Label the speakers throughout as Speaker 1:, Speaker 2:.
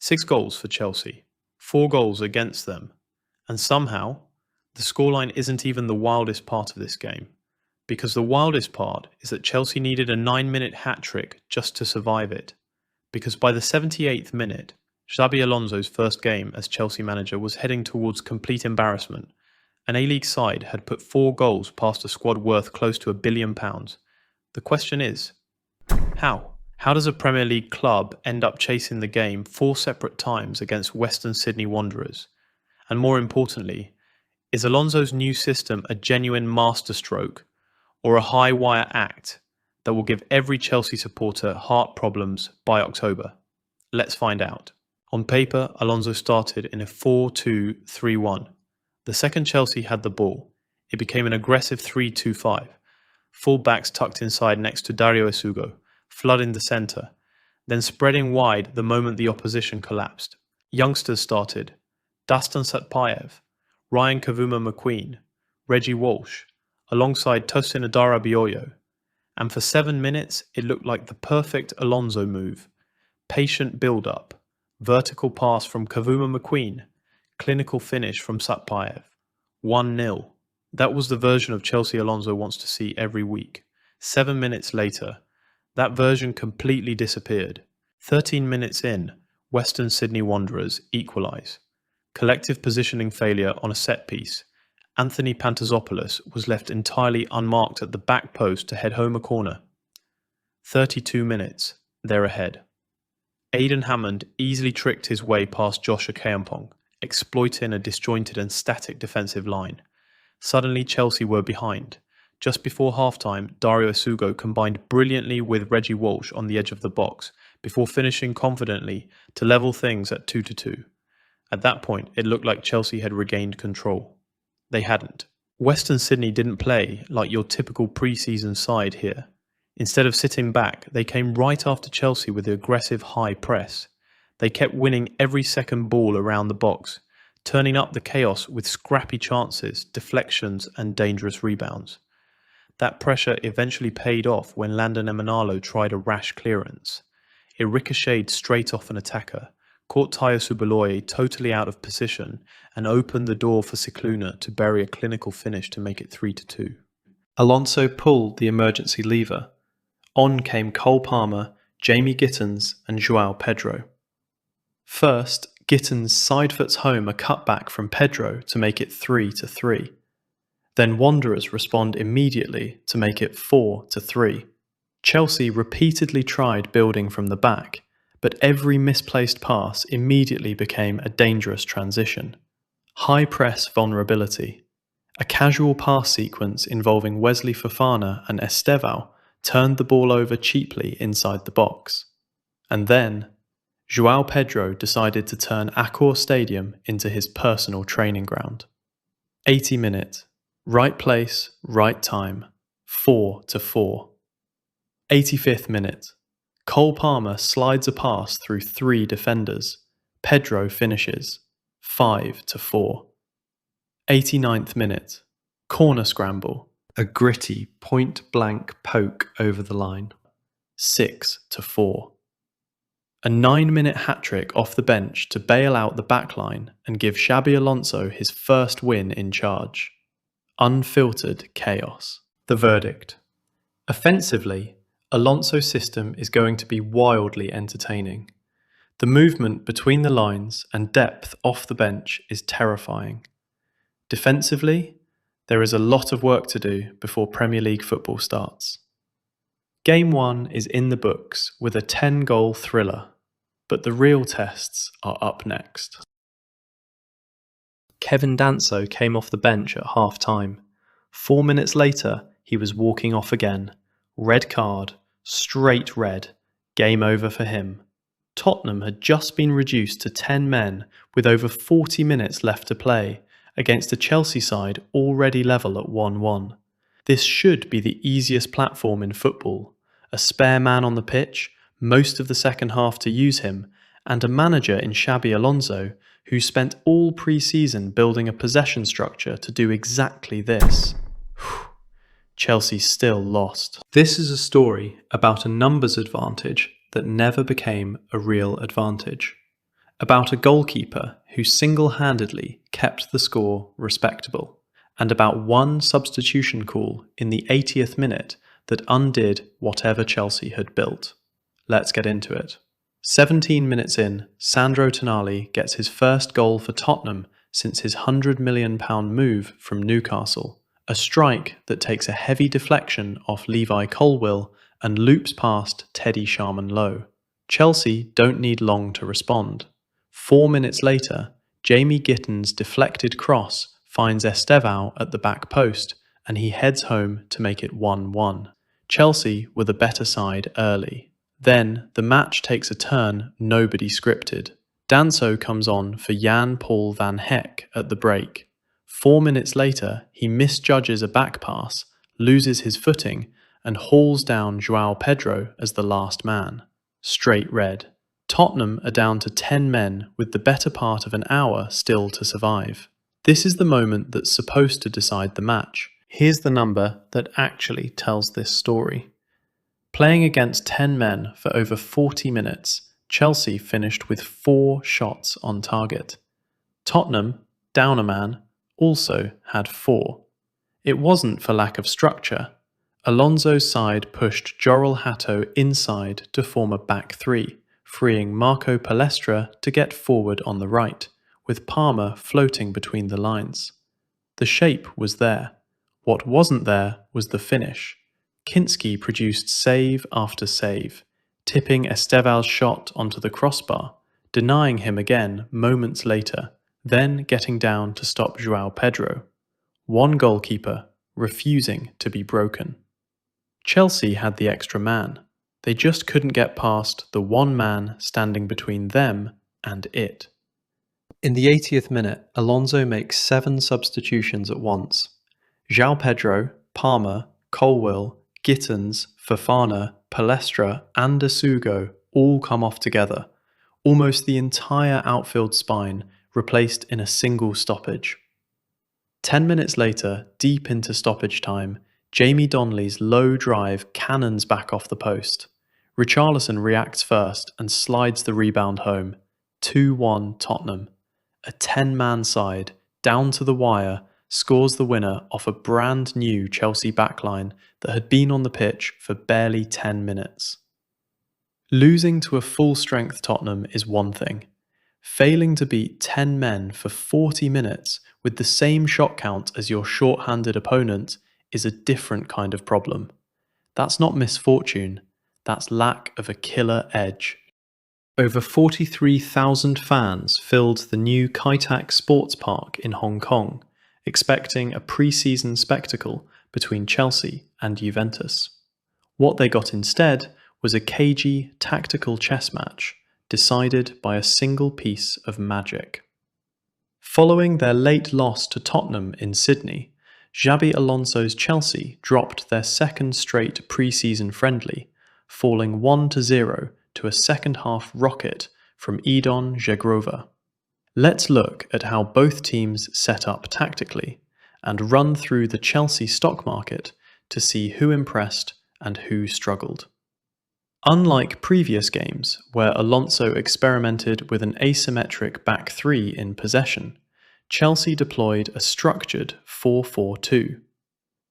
Speaker 1: 6 goals for Chelsea, 4 goals against them, and somehow the scoreline isn't even the wildest part of this game, because the wildest part is that Chelsea needed a 9-minute hat-trick just to survive it, because by the 78th minute, Xabi Alonso's first game as Chelsea manager was heading towards complete embarrassment. An A-League side had put 4 goals past a squad worth close to £1 billion. The question is, how? How does a Premier League club end up chasing the game 4 separate times against Western Sydney Wanderers? And more importantly, is Alonso's new system a genuine masterstroke or a high-wire act that will give every Chelsea supporter heart problems by October? Let's find out. On paper, Alonso started in a 4-2-3-1. The second Chelsea had the ball, it became an aggressive 3-2-5. Full backs tucked inside next to Dario Esugo, flooding the centre, then spreading wide the moment the opposition collapsed. Youngsters started: Dastan Satpayev, Ryan Kavuma-McQueen, Reggie Walsh, alongside Tosin Adarabioyo. And for 7 minutes, it looked like the perfect Alonso move. Patient build-up, vertical pass from Kavuma-McQueen, clinical finish from Satpayev. 1-0. That was the version of Chelsea Alonso wants to see every week. 7 minutes later, that version completely disappeared. 13 minutes in, Western Sydney Wanderers equalise. Collective positioning failure on a set piece. Anthony Pantazopoulos was left entirely unmarked at the back post to head home a corner. 32 minutes, they're ahead. Aidan Hammond easily tricked his way past Josh Okayampong, exploiting a disjointed and static defensive line. Suddenly Chelsea were behind. Just before half-time, Dario Esugo combined brilliantly with Reggie Walsh on the edge of the box, before finishing confidently to level things at 2-2. At that point, it looked like Chelsea had regained control. They hadn't. Western Sydney didn't play like your typical pre-season side here. Instead of sitting back, they came right after Chelsea with the aggressive high press. They kept winning every second ball around the box, turning up the chaos with scrappy chances, deflections and dangerous rebounds. That pressure eventually paid off when Landon Emanalo tried a rash clearance. It ricocheted straight off an attacker, caught Tayo Subaloy totally out of position, and opened the door for Cicluna to bury a clinical finish to make it 3-2.
Speaker 2: Alonso pulled the emergency lever. On came Cole Palmer, Jamie Gittens and João Pedro. First, Gittens side-foots home a cutback from Pedro to make it 3-3. Then Wanderers respond immediately to make it 4-3. Chelsea repeatedly tried building from the back, but every misplaced pass immediately became a dangerous transition. High press vulnerability. A casual pass sequence involving Wesley Fofana and Estevao turned the ball over cheaply inside the box. And then, João Pedro decided to turn Accor Stadium into his personal training ground. 80 minutes. Right place, right time. 4-4. 85th minute. Cole Palmer slides a pass through 3 defenders. Pedro finishes. 5-4. 89th minute. Corner scramble. A gritty, point-blank poke over the line. 6-4. A 9-minute hat-trick off the bench to bail out the backline and give Xabi Alonso his first win in charge. Unfiltered chaos. The verdict. Offensively, Alonso's system is going to be wildly entertaining. The movement between the lines and depth off the bench is terrifying. Defensively, there is a lot of work to do before Premier League football starts. Game 1 is in the books with a 10-goal thriller, but the real tests are up next. Kevin Danso came off the bench at half-time. 4 minutes later, he was walking off again. Red card, straight red, game over for him. Tottenham had just been reduced to 10 men with over 40 minutes left to play against a Chelsea side already level at 1-1. This should be the easiest platform in football. A spare man on the pitch, most of the second half to use him, and a manager in Xabi Alonso who spent all pre-season building a possession structure to do exactly this. Chelsea still lost. This is a story about a numbers advantage that never became a real advantage. about a goalkeeper who single-handedly kept the score respectable, and about one substitution call in the 80th minute that undid whatever Chelsea had built. Let's get into it. 17 minutes in, Sandro Tonali gets his first goal for Tottenham since his £100 million move from Newcastle, a strike that takes a heavy deflection off Levi Colwill and loops past Teddy Sharman-Lowe. Chelsea don't need long to respond. 4 minutes later, Jamie Gittins' deflected cross finds Estevao at the back post, and he heads home to make it 1-1. Chelsea were the better side early. Then, the match takes a turn nobody scripted. Danso comes on for Jan-Paul van Heck at the break. 4 minutes later, he misjudges a back pass, loses his footing, and hauls down João Pedro as the last man. Straight red. Tottenham are down to 10 men with the better part of an hour still to survive. This is the moment that's supposed to decide the match. Here's the number that actually tells this story. Playing against 10 men for over 40 minutes, Chelsea finished with 4 shots on target. Tottenham, down a man, also had 4. It wasn't for lack of structure. Alonso's side pushed Jorrel Hatto inside to form a back 3, freeing Marco Palestra to get forward on the right, with Palmer floating between the lines. The shape was there. What wasn't there was the finish. Kinski produced save after save, tipping Esteval's shot onto the crossbar, denying him again moments later, then getting down to stop João Pedro. One goalkeeper, refusing to be broken. Chelsea had the extra man. They just couldn't get past the one man standing between them and it. In the 80th minute, Alonso makes 7 substitutions at once. João Pedro, Palmer, Colwill, Gittins, Fofana, Palestra and Asugo all come off together. Almost the entire outfield spine replaced in a single stoppage. 10 minutes later, deep into stoppage time, Jamie Donnelly's low drive cannons back off the post. Richarlison reacts first and slides the rebound home. 2-1 Tottenham. A 10-man side, down to the wire, scores the winner off a brand new Chelsea backline that had been on the pitch for barely 10 minutes. Losing to a full-strength Tottenham is one thing. Failing to beat 10 men for 40 minutes with the same shot count as your short-handed opponent is a different kind of problem. That's not misfortune, that's lack of a killer edge. Over 43,000 fans filled the new Kai Tak Sports Park in Hong Kong, expecting a pre-season spectacle between Chelsea and Juventus. What they got instead was a cagey, tactical chess match, decided by a single piece of magic. Following their late loss to Tottenham in Sydney, Xabi Alonso's Chelsea dropped their second straight pre-season friendly, falling 1-0 to a second-half rocket from Edon Żegrowa. Let's look at how both teams set up tactically, and run through the Chelsea stock market to see who impressed and who struggled. Unlike previous games, where Alonso experimented with an asymmetric back 3 in possession, Chelsea deployed a structured 4-4-2.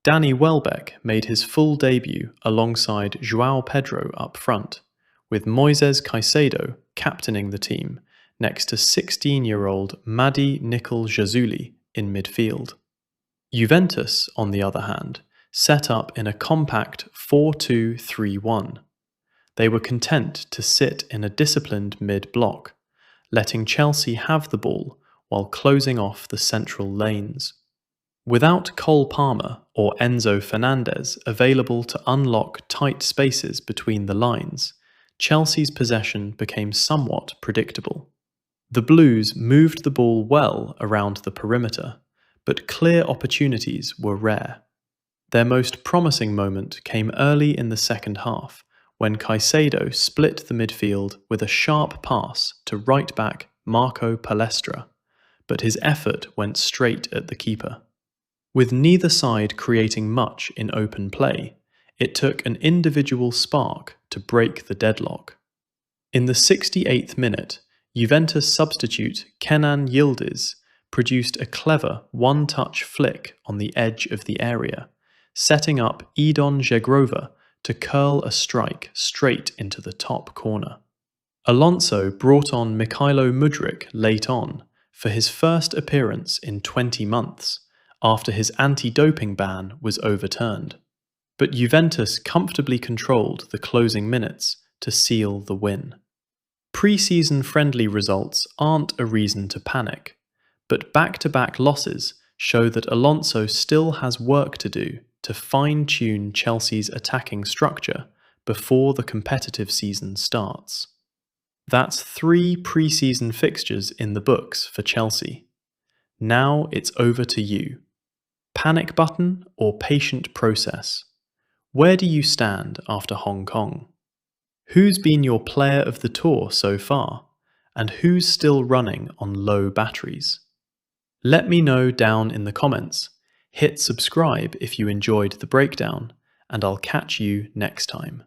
Speaker 2: Danny Welbeck made his full debut alongside João Pedro up front, with Moises Caicedo captaining the team next to 16-year-old Mady Nicol-Jazuli in midfield. Juventus, on the other hand, set up in a compact 4-2-3-1. They were content to sit in a disciplined mid-block, letting Chelsea have the ball while closing off the central lanes. Without Cole Palmer or Enzo Fernandez available to unlock tight spaces between the lines, Chelsea's possession became somewhat predictable. The Blues moved the ball well around the perimeter, but clear opportunities were rare. Their most promising moment came early in the second half, when Caicedo split the midfield with a sharp pass to right-back Marco Palestra, but his effort went straight at the keeper. With neither side creating much in open play, it took an individual spark to break the deadlock. In the 68th minute, Juventus substitute Kenan Yildiz produced a clever one-touch flick on the edge of the area, setting up Edon Žegrova to curl a strike straight into the top corner. Alonso brought on Mikhailo Mudryk late on for his first appearance in 20 months after his anti-doping ban was overturned. But Juventus comfortably controlled the closing minutes to seal the win. Pre-season friendly results aren't a reason to panic, but back-to-back losses show that Alonso still has work to do to fine-tune Chelsea's attacking structure before the competitive season starts. That's 3 pre-season fixtures in the books for Chelsea. Now it's over to you. Panic button or patient process? Where do you stand after Hong Kong? Who's been your player of the tour so far? And who's still running on low batteries? Let me know down in the comments. Hit subscribe if you enjoyed the breakdown, and I'll catch you next time.